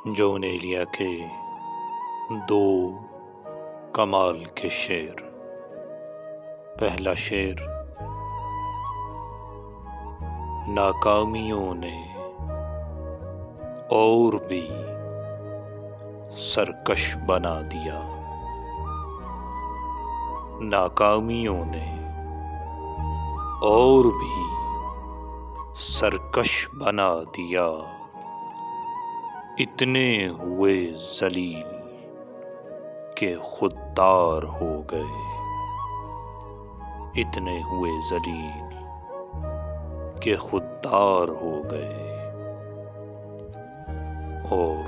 جون ایلیا کے دو کمال کے شعر۔ پہلا شعر: ناکامیوں نے اور بھی سرکش بنا دیا، ناکامیوں نے اور بھی سرکش بنا دیا، اتنے ہوئے ذلیل کہ خوددار ہو گئے، اتنے ہوئے ذلیل کہ خوددار ہو گئے۔ اور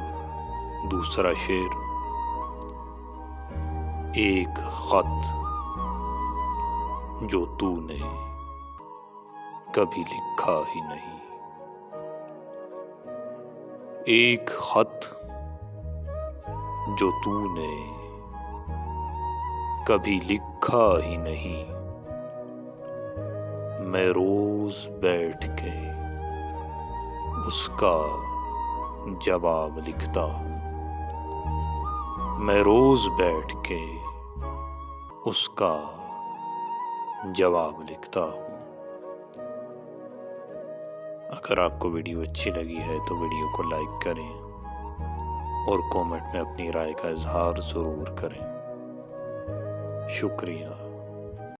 دوسرا شعر: ایک خط جو تو نے کبھی لکھا ہی نہیں، ایک خط جو تو نے کبھی لکھا ہی نہیں، میں روز بیٹھ کے اس کا جواب لکھتا ہوں، میں روز بیٹھ کے اس کا جواب لکھتا ہوں۔ اگر آپ کو ویڈیو اچھی لگی ہے تو ویڈیو کو لائک کریں اور کومنٹ میں اپنی رائے کا اظہار ضرور کریں۔ شکریہ۔